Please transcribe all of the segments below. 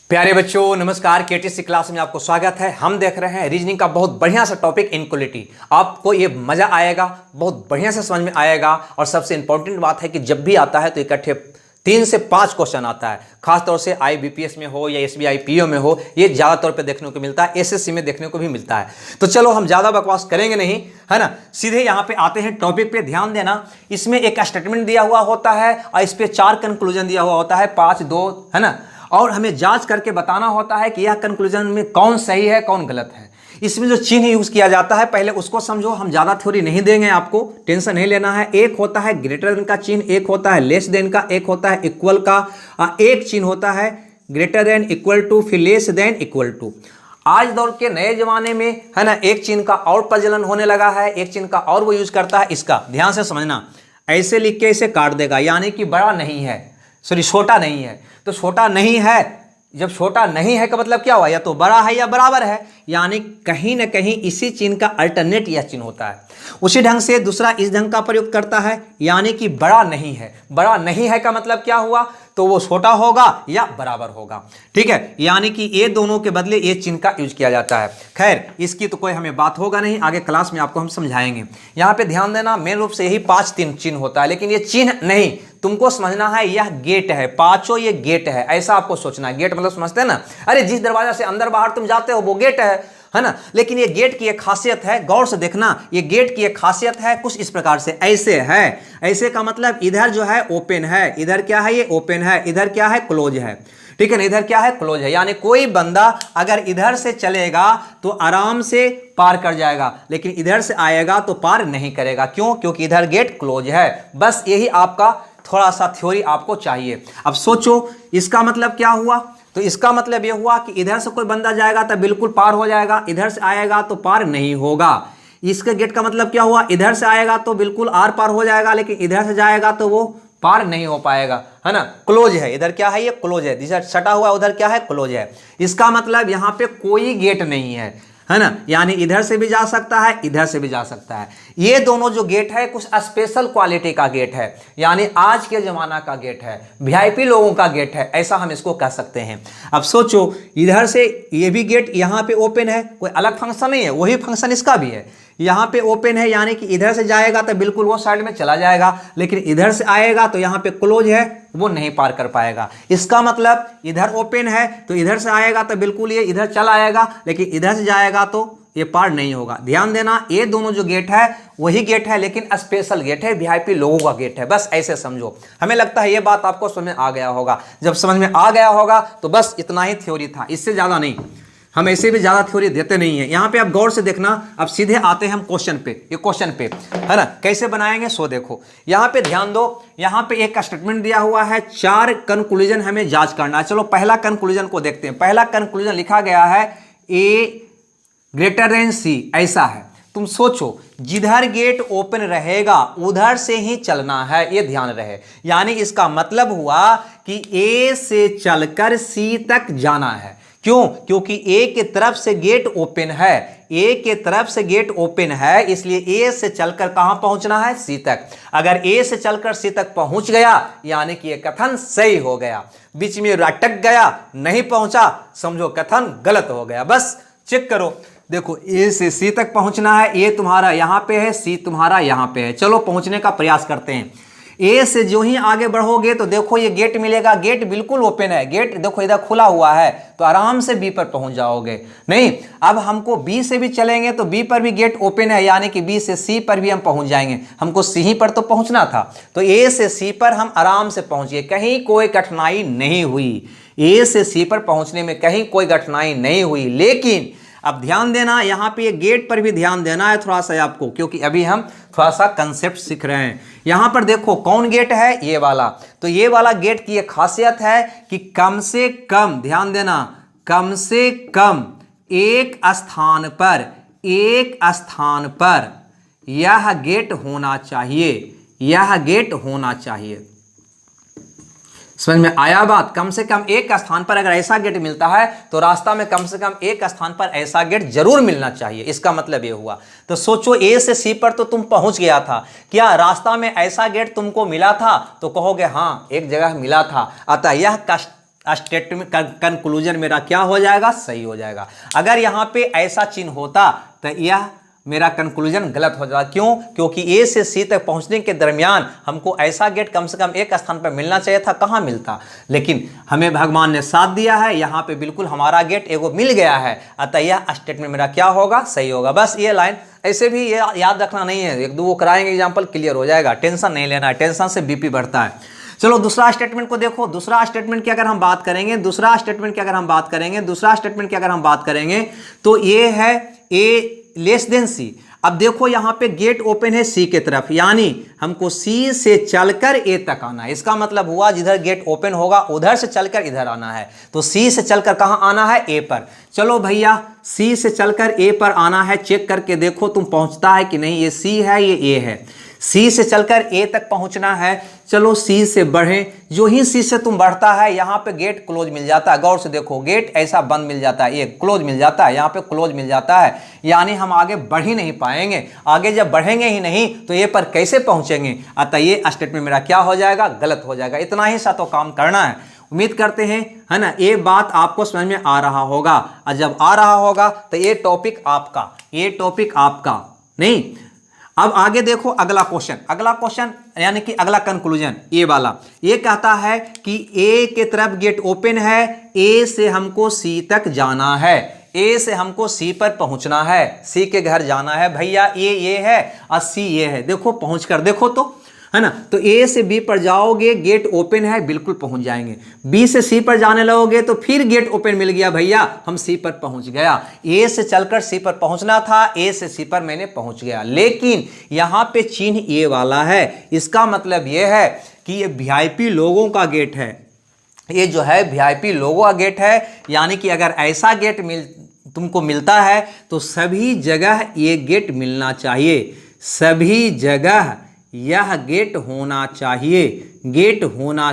प्यारे बच्चों नमस्कार। केटीसी क्लास में आपको स्वागत है। हम देख रहे हैं रीजनिंग का बहुत बढ़िया सा टॉपिक इनक्वलिटी। आपको ये मजा आएगा, बहुत बढ़िया से समझ में आएगा। और सबसे इंपॉर्टेंट बात है कि जब भी आता है तो इकट्ठे 3 से 5 क्वेश्चन आता है। खासतौर से IBPS में हो या SBI PO में हो, ये ज़्यादा तौर पे देखने को मिलता है। SSC में देखने को भी मिलता है। तो चलो हम ज़्यादा बकवास करेंगे नहीं, है ना, सीधे यहाँ पे आते हैं टॉपिक पे। ध्यान देना, इसमें एक स्टेटमेंट दिया हुआ होता है और इस पर 4 कंक्लूजन दिया हुआ होता है, 5, 2, है ना। और हमें जांच करके बताना होता है कि यह कंक्लूजन में कौन सही है कौन गलत है। इसमें जो चिन्ह यूज किया जाता है पहले उसको समझो। हम ज्यादा थ्योरी नहीं देंगे, आपको टेंशन नहीं लेना है। एक होता है ग्रेटर देन का चिन्ह, एक होता है लेस देन का, एक होता है इक्वल का, एक चिन्ह होता है ग्रेटर देन, इक्वल टू, फिर लेस देन, इक्वल टू। आज दौर के नए जमाने में, है ना, एक चिन्ह का और प्रचलन होने लगा है, एक चिन्ह का और वो यूज करता है। इसका ध्यान से समझना, ऐसे लिख के इसे काट देगा, यानी कि बड़ा नहीं है, सॉरी छोटा नहीं है। तो छोटा नहीं है, जब छोटा नहीं है का मतलब क्या हुआ, या तो बड़ा है या बराबर है, यानी कहीं ना कहीं इसी चिन्ह का अल्टरनेट यह चिन्ह होता है। उसी ढंग से दूसरा इस ढंग का प्रयोग करता है, यानी कि बड़ा नहीं है। बड़ा नहीं है का मतलब क्या हुआ, तो वो छोटा होगा या बराबर होगा, ठीक है। यानी कि ये दोनों के बदले ये चिन्ह का यूज किया जाता है। खैर इसकी तो कोई हमें बात होगा नहीं, आगे क्लास में आपको हम समझाएंगे। यहाँ पे ध्यान देना, मेन रूप से यही 5 चिन्ह होता है, लेकिन ये चिन्ह नहीं, तुमको समझना है यह गेट है। 5 ये गेट है, ऐसा आपको सोचना है। गेट मतलब समझते हैं ना, अरे जिस दरवाजा से अंदर बाहर तुम जाते हो वो गेट है ना। लेकिन ये गेट की एक खासियत है, गौर से देखना, ये गेट की एक खासियत है कुछ इस प्रकार से, ऐसे है। ऐसे का मतलब इधर जो है ओपन है, इधर क्या है, ये ओपन है, इधर क्या है, क्लोज है, ठीक है ना, इधर क्या है, क्लोज है। यानी कोई बंदा अगर इधर से चलेगा तो आराम से पार कर जाएगा, लेकिन इधर से आएगा तो पार नहीं करेगा। क्यों? क्योंकि इधर गेट क्लोज है। बस यही आपका थोड़ा सा थ्योरी आपको चाहिए। अब सोचो इसका मतलब क्या हुआ, तो इसका मतलब यह हुआ कि इधर से कोई बंदा जाएगा तो बिल्कुल पार हो जाएगा, इधर से आएगा तो पार नहीं होगा। इसके गेट का मतलब क्या हुआ, इधर से आएगा तो बिल्कुल आर पार हो जाएगा, लेकिन इधर से जाएगा तो वो पार नहीं हो पाएगा, है ना। क्लोज है, इधर क्या है, ये क्लोज है, जिधर सटा हुआ उधर क्या है, क्लोज है। इसका मतलब यहाँ पे कोई गेट नहीं है ना, यानी इधर से भी जा सकता है, इधर से भी जा सकता है। ये दोनों जो गेट है कुछ स्पेशल क्वालिटी का गेट है, यानी आज के जमाना का गेट है, VIP लोगों का गेट है, ऐसा हम इसको कह सकते हैं। अब सोचो इधर से ये भी गेट यहाँ पे ओपन है, कोई अलग फंक्शन नहीं है, वही फंक्शन इसका भी है। यहाँ पे ओपन है, यानी कि इधर से जाएगा तो बिल्कुल वो साइड में चला जाएगा, लेकिन इधर से आएगा तो यहाँ पे क्लोज है, वो नहीं पार कर पाएगा। इसका मतलब इधर ओपन है तो इधर से आएगा तो बिल्कुल ये इधर चला आएगा, लेकिन इधर से जाएगा तो ये पार नहीं होगा। ध्यान देना, ये दोनों जो गेट है वही गेट है, लेकिन स्पेशल गेट है, VIP लोगों का गेट है। बस ऐसे समझो। हमें लगता है ये बात आपको समझ में आ गया होगा। जब समझ में आ गया होगा तो बस इतना ही थ्योरी था, इससे ज्यादा नहीं। हम ऐसे भी ज्यादा थ्योरी देते नहीं है। यहाँ पे आप गौर से देखना, अब सीधे आते हैं हम क्वेश्चन पे। ये क्वेश्चन पे, है ना, कैसे बनाएंगे सो देखो। यहाँ पे ध्यान दो, यहाँ पे एक स्टेटमेंट दिया हुआ है, 4 कंक्लूजन हमें जांच करना है। चलो पहला कंक्लूजन को देखते हैं। पहला कंक्लूजन लिखा गया है A ग्रेटर देन C, ऐसा है। तुम सोचो जिधर गेट ओपन रहेगा उधर से ही चलना है, ये ध्यान रहे। यानी इसका मतलब हुआ कि A से चलकर C तक जाना है। क्यों? क्योंकि A की तरफ से गेट ओपन है, A के तरफ से गेट ओपन है, इसलिए A से चलकर कहां पहुंचना है, C तक। अगर A से चलकर C तक पहुंच गया यानी कि यह कथन सही हो गया। बीच में अटक गया, नहीं पहुंचा, समझो कथन गलत हो गया। बस चेक करो, देखो A से C तक पहुंचना है, A तुम्हारा यहां पे है, C तुम्हारा यहां पे है। चलो पहुंचने का प्रयास करते हैं। A से जो ही आगे बढ़ोगे तो देखो ये गेट मिलेगा, गेट बिल्कुल ओपन है, गेट देखो इधर खुला हुआ है, तो आराम से B पर पहुंच जाओगे। नहीं, अब हमको B से भी चलेंगे तो B पर भी गेट ओपन है, यानी कि B से C पर भी हम पहुंच जाएंगे। हमको C ही पर तो पहुंचना था, तो A से C पर हम आराम से पहुंचे, कहीं कोई कठिनाई नहीं हुई। A से C पर पहुंचने में कहीं कोई कठिनाई नहीं हुई। लेकिन अब ध्यान देना, यहाँ पे ये गेट पर भी ध्यान देना है थोड़ा सा आपको, क्योंकि अभी हम थोड़ा सा कंसेप्ट सीख रहे हैं। यहाँ पर देखो कौन गेट है, ये वाला। तो ये वाला गेट की एक खासियत है कि कम से कम, ध्यान देना, कम से कम एक स्थान पर यह गेट होना चाहिए, यह गेट होना चाहिए। समझ में आया बात? कम से कम एक स्थान पर अगर ऐसा गेट मिलता है तो रास्ता में कम से कम एक स्थान पर ऐसा गेट जरूर मिलना चाहिए। इसका मतलब ये हुआ। तो सोचो A से C पर तो तुम पहुंच गया था, क्या रास्ता में ऐसा गेट तुमको मिला था? तो कहोगे हाँ एक जगह मिला था। अतः यह स्टेटमेंट कंक्लूजन मेरा क्या हो जाएगा, सही हो जाएगा। अगर यहाँ पे ऐसा चिन्ह होता तो यह मेरा कंक्लूजन गलत हो जाता। क्यों? क्योंकि ए से सी तक पहुंचने के दरमियान हमको ऐसा गेट कम से कम एक स्थान पर मिलना चाहिए था, कहाँ मिलता। लेकिन हमें भगवान ने साथ दिया है, यहाँ पे बिल्कुल हमारा गेट एगो मिल गया है, अतः यह स्टेटमेंट मेरा क्या होगा, सही होगा। बस ये लाइन ऐसे भी ये याद रखना नहीं है, एक दो वो कराएंगे एग्जाम्पल, क्लियर हो जाएगा, टेंशन नहीं लेना है, टेंशन से बीपी बढ़ता है। चलो दूसरा स्टेटमेंट को देखो। दूसरा स्टेटमेंट की अगर हम बात करेंगे, दूसरा स्टेटमेंट की अगर हम बात करेंगे तो ये है ए लेस देन सी। अब देखो यहां पे गेट ओपन है सी के तरफ, यानी हमको सी से चलकर ए तक आना है। इसका मतलब हुआ जिधर गेट ओपन होगा उधर से चलकर इधर आना है। तो सी से चलकर कहां आना है, ए पर। चलो भैया सी से चलकर ए पर आना है, चेक करके देखो तुम पहुंचता है कि नहीं। ये सी है, ये ए है। सी से चलकर ए तक पहुंचना है। चलो सी से बढ़े, जो ही सी से तुम बढ़ता है यहाँ पे गेट क्लोज मिल जाता है। गौर से देखो, गेट ऐसा बंद मिल जाता है, ये क्लोज मिल जाता है, यहाँ पे क्लोज मिल जाता है, यानी हम आगे बढ़ ही नहीं पाएंगे। आगे जब बढ़ेंगे ही नहीं तो ये पर कैसे पहुंचेंगे। अतः ये स्टेटमेंट मेरा क्या हो जाएगा, गलत हो जाएगा। इतना ही सा तो काम करना है। उम्मीद करते हैं, है ना, ये बात आपको समझ में आ रहा होगा। और जब आ रहा होगा तो ये टॉपिक आपका नहीं। अब आगे देखो अगला क्वेश्चन यानी कि अगला कंक्लूजन, ये वाला। ये कहता है कि ए के तरफ गेट ओपन है, ए से हमको सी तक जाना है, ए से हमको सी पर पहुंचना है, सी के घर जाना है। भैया ये है और सी ये है, देखो पहुंच कर देखो तो, है ना। तो ए से बी पर जाओगे, गेट ओपन है, बिल्कुल पहुंच जाएंगे। बी से सी पर जाने लगोगे तो फिर गेट ओपन मिल गया, भैया हम सी पर पहुंच गया। ए से चलकर सी पर पहुंचना था, ए से सी पर मैंने पहुंच गया। लेकिन यहां पे चिन्ह ए वाला है, इसका मतलब यह है कि ये वीआईपी लोगों का गेट है। ये जो है वीआईपी लोगों का गेट है, यानी कि अगर ऐसा गेट तुमको मिलता है तो सभी जगह ये गेट मिलना चाहिए, सभी जगह यह गेट होना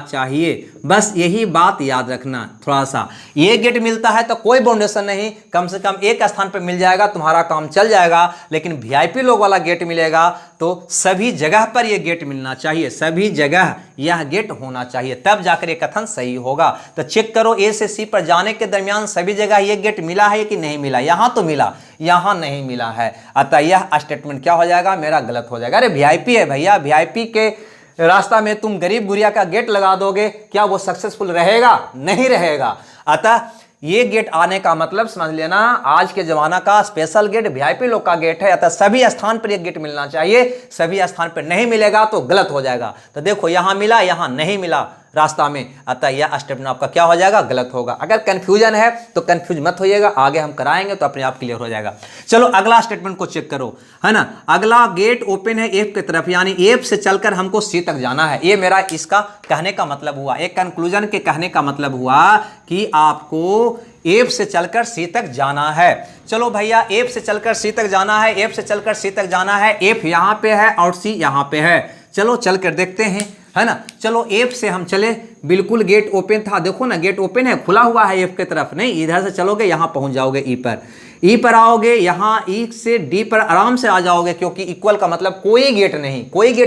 चाहिए। बस यही बात याद रखना थोड़ा सा। ये गेट मिलता है तो कोई बाउंडेशन नहीं, कम से कम एक स्थान पर मिल जाएगा, तुम्हारा काम चल जाएगा। लेकिन वीआईपी लोग वाला गेट मिलेगा तो सभी जगह पर यह गेट मिलना चाहिए, सभी जगह यह गेट होना चाहिए, तब जाकर ये कथन सही होगा। तो चेक करो, ए से सी पर जाने के दरमियान सभी जगह यह गेट मिला है कि नहीं मिला। यहां तो मिला, यहां नहीं मिला है, अतः यह स्टेटमेंट क्या हो जाएगा, मेरा गलत हो जाएगा। अरे वीआईपी है भैया, वीआईपी के रास्ता में तुम गरीब गुरिया का गेट लगा दोगे, क्या वो सक्सेसफुल रहेगा? नहीं रहेगा। अतः ये गेट आने का मतलब समझ लेना, आज के जमाना का स्पेशल गेट वीआईपी लोग का गेट है। अतः सभी स्थान पर ये गेट मिलना चाहिए, सभी स्थान पर नहीं मिलेगा तो गलत हो जाएगा। तो देखो यहां मिला, यहां नहीं मिला रास्ता में, अतः यह स्टेटमेंट आपका क्या हो जाएगा, गलत होगा। अगर कंफ्यूजन है तो कंफ्यूज मत होइएगा, आगे हम कराएंगे तो अपने आप क्लियर हो जाएगा। चलो अगला स्टेटमेंट को चेक करो, है ना। अगला गेट ओपन है एफ की तरफ, यानी एफ से चलकर हमको सी तक जाना है। ये मेरा इसका कहने का मतलब हुआ, एक कंक्लूजन के कहने का मतलब हुआ कि आपको एफ से चलकर सी तक जाना है। चलो भैया एफ से चलकर सी तक जाना है, एफ से चलकर सी तक जाना है। एफ यहां पे है और सी यहां पे है। चलो चलकर देखते हैं, है ना। चलो एफ से हम चले, बिल्कुल गेट ओपन था, देखो ना गेट ओपन है, खुला हुआ है एफ की तरफ। नहीं, इधर से चलोगे यहां पहुंच जाओगे ई पर, ई पर आओगे, यहां ई से डी पर आराम से आ जाओगे, क्योंकि इक्वल का मतलब कोई गेट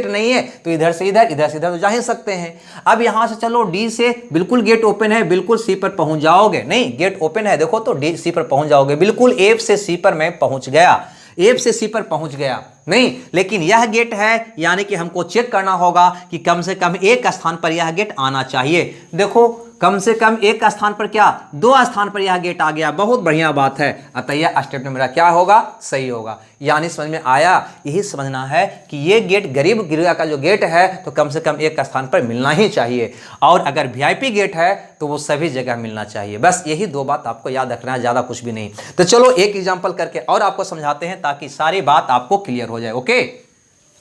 नहीं है तो इधर से इधर, इधर से इधर तो जा ही सकते हैं। अब यहां से चलो डी से, बिल्कुल गेट ओपन है, बिल्कुल सी पर पहुंच जाओगे। नहीं, गेट ओपन है देखो तो डी सी पर पहुंच जाओगे। बिल्कुल एफ से सी पर मैं पहुंच गया, एफ से सी पर पहुंच गया। नहीं, लेकिन यह गेट है, यानी कि हमको चेक करना होगा कि कम से कम एक स्थान पर यह गेट आना चाहिए। देखो कम से कम एक स्थान पर क्या, दो स्थान पर यह गेट आ गया, बहुत बढ़िया बात है। अतः यह स्टेटमेंट मेरा क्या होगा, सही होगा। यानी समझ में आया, यही समझना है कि ये गेट गरीब गिरिया का जो गेट है तो कम से कम एक स्थान पर मिलना ही चाहिए, और अगर वीआईपी गेट है तो वो सभी जगह मिलना चाहिए। बस यही दो बात आपको याद रखना है, ज़्यादा कुछ भी नहीं। तो चलो एक एग्जाम्पल करके और आपको समझाते हैं ताकि सारी बात आपको क्लियर हो जाए। ओके,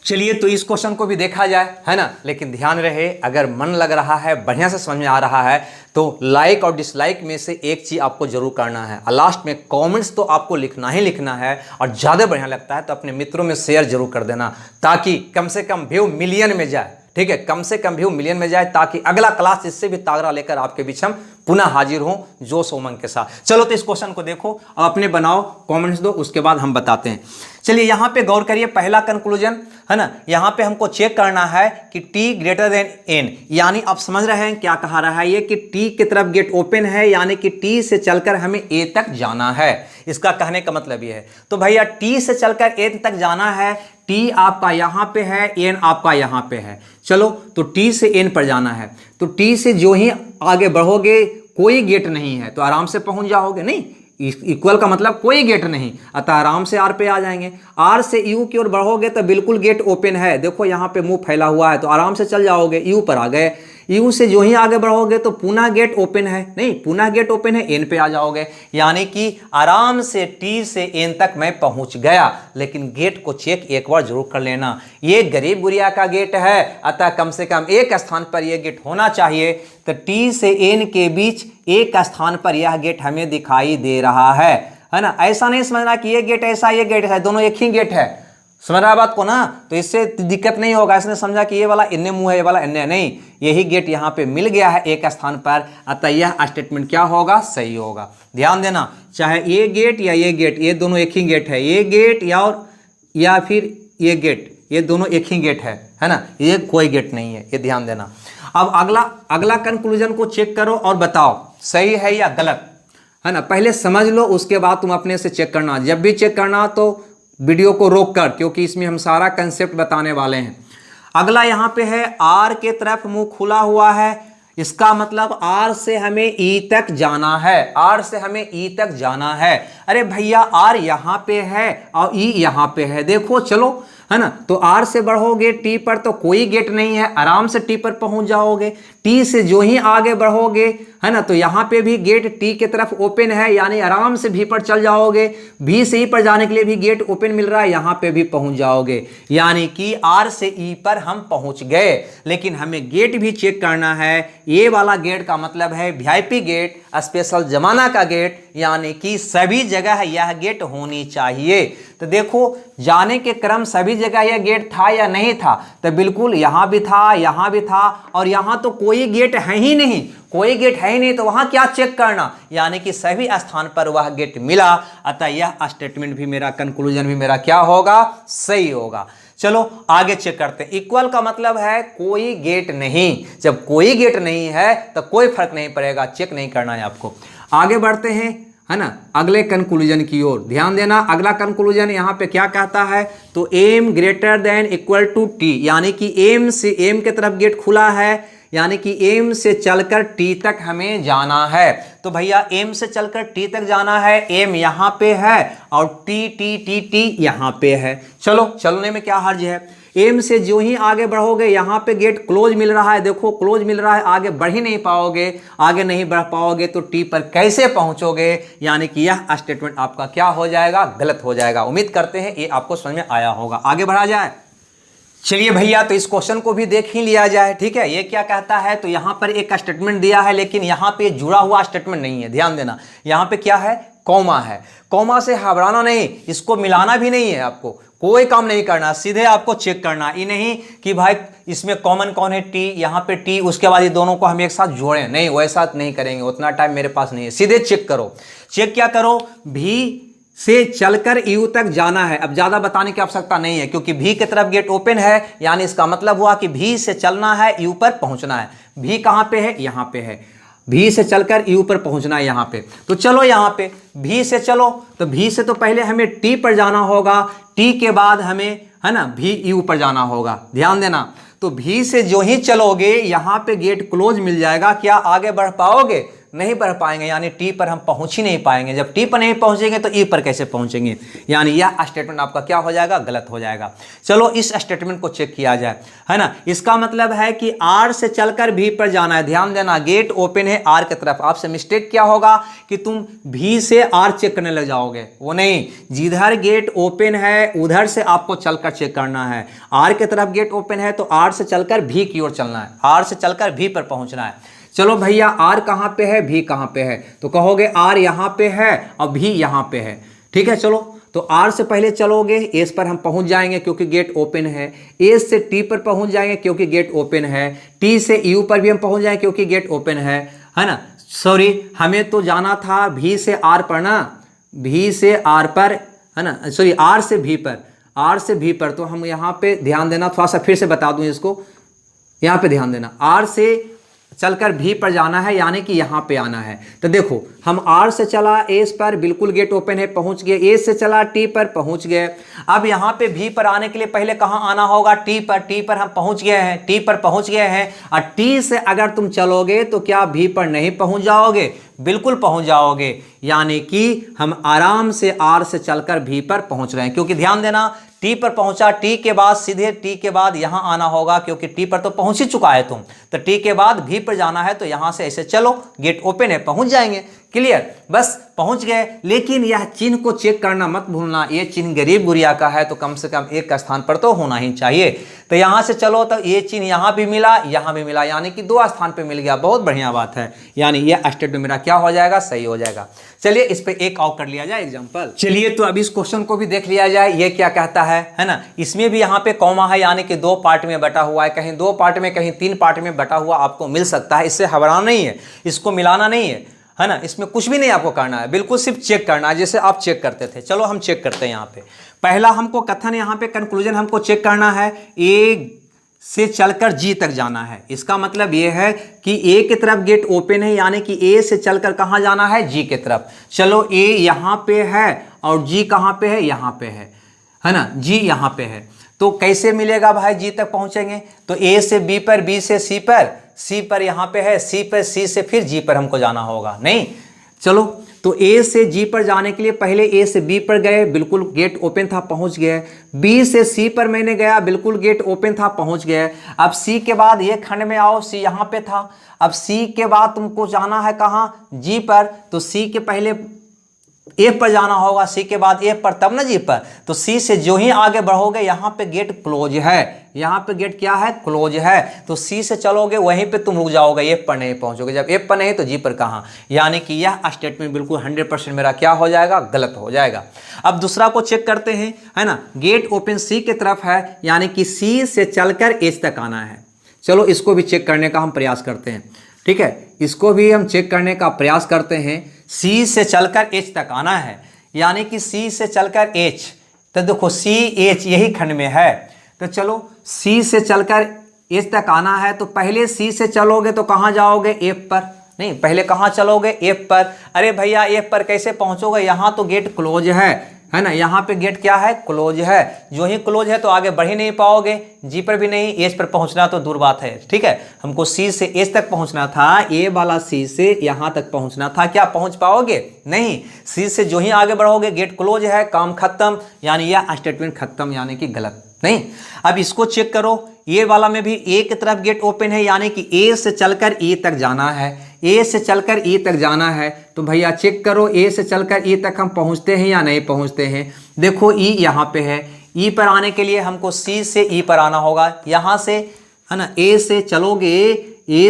चलिए तो इस क्वेश्चन को भी देखा जाए, है ना। लेकिन ध्यान रहे, अगर मन लग रहा है, बढ़िया से समझ में आ रहा है तो लाइक और डिसलाइक में से एक चीज़ आपको जरूर करना है, और लास्ट में कमेंट्स तो आपको लिखना ही लिखना है। और ज़्यादा बढ़िया लगता है तो अपने मित्रों में शेयर जरूर कर देना, ताकि कम से कम व्यू मिलियन में जाए। ठीक है, कम से कम व्यू मिलियन में जाए, ताकि अगला क्लास इससे भी तागड़ा लेकर आपके बीच हम पुनः हाजिर हूं जोश उमंग के साथ। चलो तो इस क्वेश्चन को देखो, अब अपने बनाओ, कमेंट्स दो, उसके बाद हम बताते हैं। चलिए यहाँ पे गौर करिए, पहला कंक्लूजन है ना, यहाँ पे हमको चेक करना है कि t ग्रेटर देन n, यानी आप समझ रहे हैं क्या कहा रहा है ये कि t की तरफ गेट ओपन है, यानी कि t से चलकर हमें a तक जाना है। इसका कहने का मतलब ये है। तो भैया t से चलकर n तक जाना है, t आपका यहाँ पे है, n आपका यहाँ पे है। चलो तो t से n पर जाना है, तो t से जो ही आगे बढ़ोगे कोई गेट नहीं है तो आराम से पहुंच जाओगे। नहीं, इक्वल का मतलब कोई गेट नहीं, अतः आराम से आर पे आ जाएंगे। आर से यू की ओर बढ़ोगे तो बिल्कुल गेट ओपन है, देखो यहाँ पे मुंह फैला हुआ है तो आराम से चल जाओगे। यू पर आ गए, यू से जो ही आगे बढ़ोगे तो पुनः गेट ओपन है, नहीं पुनः गेट ओपन है, एन पे आ जाओगे, यानी कि आराम से टी से एन तक मैं पहुंच गया। लेकिन गेट को चेक एक बार जरूर कर लेना, ये गरीब गुरिया का गेट है, अतः कम से कम एक स्थान पर यह गेट होना चाहिए। तो टी से एन के बीच एक स्थान पर यह गेट हमें दिखाई दे रहा है ना। ऐसा नहीं समझना कि ये गेट ऐसा ये गेट है, दोनों एक ही गेट है, समझ रहा है बात को ना, तो इससे दिक्कत नहीं होगा। इसने समझा कि ये वाला इन्ने मुंह है, ये वाला इन्ने, नहीं, यही गेट यहाँ पे मिल गया है एक स्थान पर, अतः यह स्टेटमेंट क्या होगा, सही होगा। ध्यान देना, चाहे ये गेट या ये गेट, ये दोनों एक ही गेट है, ये गेट या फिर ये गेट, ये दोनों एक ही गेट है ना, ये कोई गेट नहीं है, ये ध्यान देना। अब अगला कंक्लूजन को चेक करो और बताओ सही है या गलत, है ना। पहले समझ लो, उसके बाद तुम अपने से चेक करना। जब भी चेक करना तो वीडियो को रोक कर, क्योंकि इसमें हम सारा कंसेप्ट बताने वाले हैं। अगला यहाँ पे है आर के तरफ मुंह खुला हुआ है, इसका मतलब आर से हमें ई तक जाना है, आर से हमें ई तक जाना है। अरे भैया आर यहाँ पे है और ई यहाँ पे है, देखो चलो, है ना। तो आर से बढ़ोगे टी पर तो कोई गेट नहीं है, आराम से टी पर पहुंच जाओगे। टी से जो ही आगे बढ़ोगे, है ना, तो यहाँ पे भी गेट टी के तरफ ओपन है, यानी आराम से भी पर चल जाओगे। भी से ई पर जाने के लिए भी गेट ओपन मिल रहा है, यहाँ पे भी पहुंच जाओगे, यानी कि आर से ई पर हम पहुंच गए। लेकिन हमें गेट भी चेक करना है, ये वाला गेट का मतलब है वीआईपी गेट, स्पेशल जमाना का गेट, यानी कि सभी जगह यह गेट होनी चाहिए। तो देखो जाने के क्रम सभी जगह यह गेट था या नहीं था, तो बिल्कुल यहाँ भी था, यहाँ भी था, और यहाँ तो कोई गेट है ही नहीं, कोई गेट है ही नहीं, तो वहाँ क्या चेक करना, यानी कि सभी स्थान पर वह गेट मिला। अतः यह स्टेटमेंट भी मेरा, कंक्लूजन भी मेरा क्या होगा, सही होगा। चलो आगे चेक करते हैं। इक्वल का मतलब है कोई गेट नहीं, जब कोई गेट नहीं है तो कोई फर्क नहीं पड़ेगा, चेक नहीं करना है आपको। आगे बढ़ते हैं, है ना, अगले कंक्लूजन की ओर। ध्यान देना, अगला कंक्लूजन यहाँ पे क्या कहता है, तो M greater than equal to T, यानी कि एम से एम के तरफ गेट खुला है, यानी कि एम से चलकर टी तक हमें जाना है। तो भैया एम से चलकर टी तक जाना है, एम यहाँ पे है और टी टी टी टी यहाँ पे है। चलो चलने में क्या हर्ज है। एम से जो ही आगे बढ़ोगे यहाँ पे गेट क्लोज मिल रहा है, देखो क्लोज मिल रहा है, आगे बढ़ ही नहीं पाओगे, आगे नहीं बढ़ पाओगे तो टी पर कैसे पहुंचोगे, यानी कि यह स्टेटमेंट आपका क्या हो जाएगा, गलत हो जाएगा। उम्मीद करते हैं ये आपको समझ में आया होगा। आगे बढ़ा जाए। चलिए भैया तो इस क्वेश्चन को भी देख ही लिया जाए, ठीक है। ये क्या कहता है, तो यहाँ पर एक स्टेटमेंट दिया है, लेकिन यहाँ पे जुड़ा हुआ स्टेटमेंट नहीं है। ध्यान देना, यहाँ पे क्या है, कॉमा है। कॉमा से घबराना नहीं, इसको मिलाना भी नहीं है, आपको कोई काम नहीं करना, सीधे आपको चेक करना। ये नहीं कि भाई इसमें कॉमन कौन है, टी, यहाँ पे टी, उसके बाद ये दोनों को हम एक साथ जोड़ें, नहीं वैसा नहीं करेंगे, उतना टाइम मेरे पास नहीं है। सीधे चेक करो। चेक क्या करो, भी से चलकर यू तक जाना है। अब ज्यादा बताने की आवश्यकता नहीं है, क्योंकि भी की तरफ गेट ओपन है, यानी इसका मतलब हुआ कि भी से चलना है, यू पर पहुंचना है। भी कहां पे है, यहां पे है, भी से चलकर यू पर पहुंचना है यहां पे। तो चलो यहां पे भी से चलो, तो भी से तो पहले हमें टी पर जाना होगा, टी के बाद हमें, है ना, भी यू पर जाना होगा। ध्यान देना, तो भी से जो ही चलोगे यहां पे गेट क्लोज मिल जाएगा, क्या आगे बढ़ पाओगे, नहीं बढ़ पाएंगे, यानी टी पर हम पहुंच ही नहीं पाएंगे। जब टी पर नहीं पहुंचेंगे तो ई पर कैसे पहुंचेंगे, यानी यह स्टेटमेंट आपका क्या हो जाएगा, गलत हो जाएगा। चलो इस स्टेटमेंट को चेक किया जाए, है ना। इसका मतलब है कि आर से चलकर भी पर जाना है। ध्यान देना, गेट ओपन है आर की तरफ। आपसे मिस्टेक क्या होगा कि तुम भी से आर चेक करने लग जाओगे, वो नहीं, जिधर गेट ओपन है उधर से आपको चलकर चेक करना है। आर की तरफ गेट ओपन है तो आर से चलकर भी की ओर चलना है, आर से चलकर भी पर पहुंचना है। चलो भैया आर कहाँ पे है, भी कहाँ पे है, तो कहोगे आर यहाँ पे है और भी यहाँ पे है, ठीक है। चलो तो आर से पहले चलोगे, एस पर हम पहुंच जाएंगे क्योंकि गेट ओपन है। एस से टी पर पहुंच जाएंगे क्योंकि गेट ओपन है। टी से यू पर भी हम पहुंच जाएंगे क्योंकि गेट ओपन है ना। सॉरी, हमें तो जाना था भी से आर पर ना, भी से आर पर है ना, सॉरी आर से भी पर, आर से भी पर। तो हम यहाँ पे ध्यान देना, थोड़ा सा फिर से बता दूं इसको, यहाँ पे ध्यान देना, आर से चलकर भी पर जाना है यानी कि यहाँ पे आना है। तो देखो हम आर से चला एस पर, बिल्कुल गेट ओपन है, पहुंच गए। ए से चला टी पर, पहुंच गए। अब यहाँ पे भी पर आने के लिए पहले कहाँ आना होगा? टी पर। टी पर हम पहुंच गए हैं, टी पर पहुंच गए हैं। और टी से अगर तुम चलोगे तो क्या भी पर नहीं पहुंच जाओगे? बिल्कुल पहुंच जाओगे। यानी कि हम आराम से आर से चलकर भी पर पहुंच रहे हैं, क्योंकि ध्यान देना टी पर पहुंचा, टी के बाद सीधे टी के बाद यहां आना होगा, क्योंकि टी पर तो पहुंच ही चुका है तुम, तो टी के बाद भी पर जाना है, तो यहां से ऐसे चलो, गेट ओपन है, पहुंच जाएंगे। क्लियर? बस पहुंच गए। लेकिन यह चिन्ह को चेक करना मत भूलना, ये चिन्ह गरीब गुरिया का है, तो कम से कम एक का स्थान पर तो होना ही चाहिए। तो यहां से चलो तो ये चिन्ह यहां भी मिला, यहां भी मिला, यानी कि 2 स्थान पे मिल गया। बहुत बढ़िया बात है, यानी ये स्टेटमेंट मेरा क्या हो जाएगा? सही हो जाएगा। चलिए इस पे एक और कर लिया जाए एग्जांपल। चलिए तो अब इस क्वेश्चन को भी देख लिया जाए, ये क्या कहता है ना। इसमें भी यहाँ पे कॉमा है, यानी कि 2 पार्ट में बटा हुआ है, कहीं 2 पार्ट में कहीं 3 पार्ट में बटा हुआ आपको मिल सकता है। इससे घबराना नहीं है, इसको मिलाना नहीं है ना, इसमें कुछ भी नहीं आपको करना है, बिल्कुल सिर्फ चेक करना है, जैसे आप चेक करते थे। चलो हम चेक करते हैं। यहाँ पे पहला हमको कथन, यहाँ पे कंक्लूजन हमको चेक करना है। ए से चलकर जी तक जाना है, इसका मतलब यह है कि ए की तरफ गेट ओपन है, यानी कि ए से चलकर कहां जाना है? जी की तरफ। चलो ए यहां पे है और जी कहां पे है? यहां पे है ना, जी यहां पे है। तो कैसे मिलेगा भाई? जी तक पहुंचेंगे तो ए से बी पर, बी से सी पर, सी पर यहां पे है, सी पर, सी से फिर जी पर हमको जाना होगा। नहीं, चलो तो ए से जी पर जाने के लिए पहले ए से बी पर गए, बिल्कुल गेट ओपन था, पहुंच गए। बी से सी पर मैंने गया, बिल्कुल गेट ओपन था, पहुंच गए। अब सी के बाद ये खंड में आओ, सी यहां पे था। अब सी के बाद तुमको जाना है कहां? जी पर। तो सी के पहले एफ पर जाना होगा, सी के बाद एफ पर, तब ना जी पर। तो सी से जो ही आगे बढ़ोगे, यहां पे गेट क्लोज है, यहां पे गेट क्या है? क्लोज है। तो सी से चलोगे, वहीं पे तुम रुक जाओगे, एफ पर नहीं पहुंचोगे। जब एफ पर नहीं तो जी पर कहां? यानी कि यह स्टेटमेंट बिल्कुल 100% मेरा क्या हो जाएगा? गलत हो जाएगा। अब दूसरा को चेक करते हैं, है ना। गेट ओपन सी की तरफ है, यानी कि सी से चलकर एच तक आना है। चलो इसको भी चेक करने का हम प्रयास करते हैं, ठीक है। इसको भी हम चेक करने का प्रयास करते हैं। सी से चलकर एच तक आना है, यानी कि सी से चलकर एच, तो देखो सी एच यही खंड में है। तो चलो सी से चलकर एच तक आना है, तो पहले सी से चलोगे तो कहाँ जाओगे? एफ पर। नहीं, पहले कहाँ चलोगे? एफ पर। अरे भैया एफ पर कैसे पहुंचोगे? यहाँ तो गेट क्लोज है ना, यहाँ पे गेट क्या है? क्लोज है। जो ही क्लोज है तो आगे बढ़ ही नहीं पाओगे, जी पर भी नहीं, एच पर पहुंचना तो दूर बात है, ठीक है। हमको सी से एच तक पहुंचना था, ए वाला सी से यहाँ तक पहुंचना था। क्या पहुंच पाओगे? नहीं। सी से जो ही आगे बढ़ोगे गेट क्लोज है, काम खत्म, यानी यह स्टेटमेंट खत्म, यानी कि गलत। नहीं, अब इसको चेक करो, ये वाला में भी ए की तरफ गेट ओपन है, यानी कि ए से चलकर ई तक जाना है, ए से चलकर ई तक जाना है। तो भैया चेक करो, ए से चलकर ई तक हम पहुंचते हैं या नहीं पहुंचते हैं? देखो ई यहाँ पे है, ई पर आने के लिए हमको सी से ई पर आना होगा, यहाँ से है ना, ए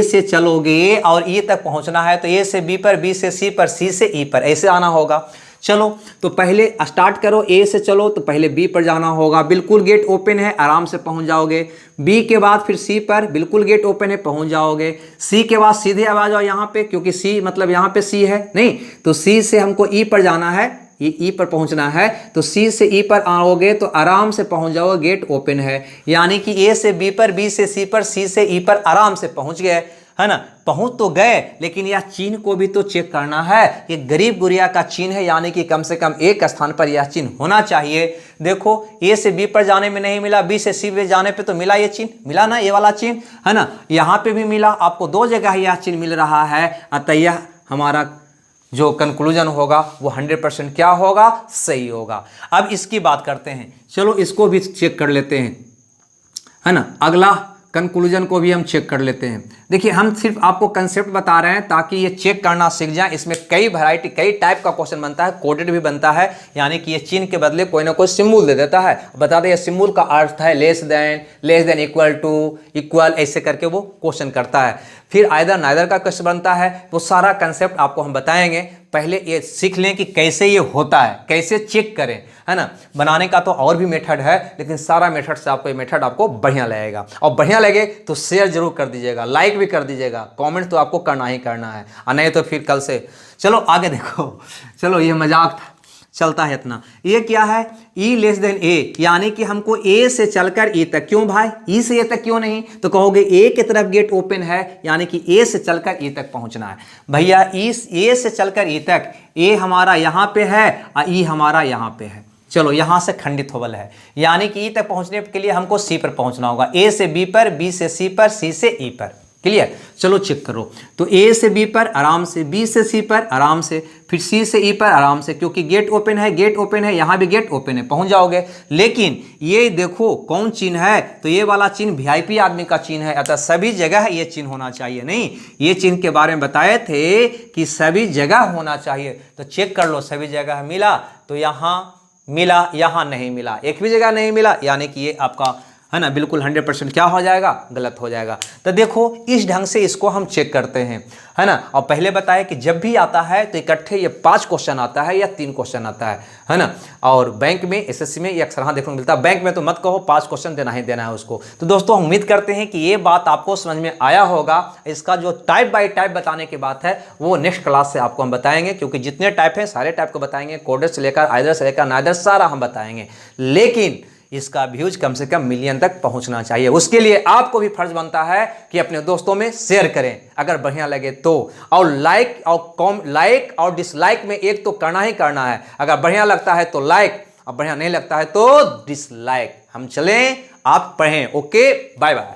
से चलोगे और ई तक पहुंचना है, तो ए से बी पर, बी से सी पर, सी से ई पर, ऐसे आना होगा। चलो तो पहले स्टार्ट करो, ए से चलो तो पहले बी पर जाना होगा, बिल्कुल गेट ओपन है, आराम से पहुंच जाओगे। बी के बाद फिर सी पर, बिल्कुल गेट ओपन है, पहुंच जाओगे। सी के बाद सीधे अब आ जाओ यहाँ पे, क्योंकि सी मतलब यहाँ पे सी है, नहीं तो सी से हमको ई पर जाना है, ये ई पर पहुंचना है, तो सी से ई पर आओगे तो आराम से पहुंच जाओगे, गेट ओपन है। यानी कि ए से बी पर, बी से सी पर, सी से ई पर आराम से पहुंच गए, है ना। पहुंच तो गए, लेकिन यह चिन्ह को भी तो चेक करना है। ये गरीब गुरिया का चिन्ह है, यानी कि कम से कम एक स्थान पर यह चिन्ह होना चाहिए। देखो ए से बी पर जाने में नहीं मिला, बी से सी पे जाने पे तो मिला, ये चिन्ह मिला ना, ये वाला चिन्ह, है ना। यहाँ पे भी मिला, आपको 2 जगह यह चिन्ह मिल रहा है, अतः यह हमारा जो कंक्लूजन होगा वो 100% क्या होगा? सही होगा। अब इसकी बात करते हैं, चलो इसको भी चेक कर लेते हैं, है ना। अगला कंक्लूजन को भी हम चेक कर लेते हैं। देखिए हम सिर्फ आपको कंसेप्ट बता रहे हैं ताकि ये चेक करना सीख जाए। इसमें कई वैरायटी, कई टाइप का क्वेश्चन बनता है, कोडेड भी बनता है, यानी कि ये चिन्ह के बदले कोई ना कोई सिंबल दे देता है, बता दे ये सिंबल का अर्थ है less than, equal to, equal, ऐसे करके वो क्वेश्चन करता है। फिर आइदर नाइदर का क्वेश्चन बनता है, वो सारा कंसेप्ट आपको हम बताएंगे। पहले ये सीख लें कि कैसे ये होता है, कैसे चेक करें, है ना। बनाने का तो और भी मेथड है, लेकिन सारा मेथड से आपको ये मेथड आपको बढ़िया लगेगा। और बढ़िया लगे तो शेयर जरूर कर दीजिएगा, लाइक भी कर दीजिएगा, कमेंट तो आपको करना ही करना है, और नहीं तो फिर कल से चलो आगे देखो। चलो ये मजाक चलता है इतना। ये क्या है, E लेस देन ए, यानी कि हमको ए से चलकर ए तक, क्यों भाई ई से ए तक क्यों नहीं, तो कहोगे ए की तरफ गेट ओपन है, यानी कि ए से चलकर ए तक पहुंचना है। भैया ए से चलकर ए तक, ए हमारा यहां पे है और ई हमारा यहां पे है। चलो यहां से खंडित होबल है, यानी कि ई तक पहुंचने के लिए हमको सी पर पहुंचना होगा, ए से बी पर, बी से सी पर, सी से ई पर। क्लियर, चलो चेक करो। तो ए से बी पर आराम से, बी से सी पर आराम से, फिर सी से ई पर आराम से, क्योंकि गेट ओपन है, गेट ओपन है, यहां भी गेट ओपन है, पहुंच जाओगे। लेकिन ये देखो कौन चिन्ह है, तो ये वाला चिन्ह वीआईपी आदमी का चिन्ह है, अतः सभी जगह ये चिन्ह होना चाहिए। नहीं, ये चिन्ह के बारे में बताए थे कि सभी जगह होना चाहिए, तो चेक कर लो सभी जगह मिला, तो यहां मिला, यहां नहीं मिला, एक भी जगह नहीं मिला, यानी कि ये आपका है ना बिल्कुल 100% क्या हो जाएगा, गलत हो जाएगा। तो देखो इस ढंग से इसको हम चेक करते हैं, है ना। और पहले बताया कि जब भी आता है तो इकट्ठे ये 5 क्वेश्चन आता है या 3 क्वेश्चन आता है ना। और बैंक में, एसएससी में ये अक्सर हाँ देखने को मिलता है, बैंक में तो मत कहो, 5 क्वेश्चन देना ही देना है उसको। तो दोस्तों हम उम्मीद करते हैं कि ये बात आपको समझ में आया होगा। इसका जो टाइप बाय टाइप बताने की बात है वो नेक्स्ट क्लास से आपको हम बताएंगे, क्योंकि जितने टाइप हैं सारे टाइप को बताएंगे, कोडेड से लेकर आइदर से लेकर नाइदर सारा हम बताएंगे। लेकिन इसका व्यूज कम से कम मिलियन तक पहुंचना चाहिए, उसके लिए आपको भी फर्ज बनता है कि अपने दोस्तों में शेयर करें अगर बढ़िया लगे तो, और लाइक और डिसलाइक में एक तो करना ही करना है। अगर बढ़िया लगता है तो लाइक, और बढ़िया नहीं लगता है तो डिसलाइक। हम चलें, आप पढ़ें। Okay, bye bye.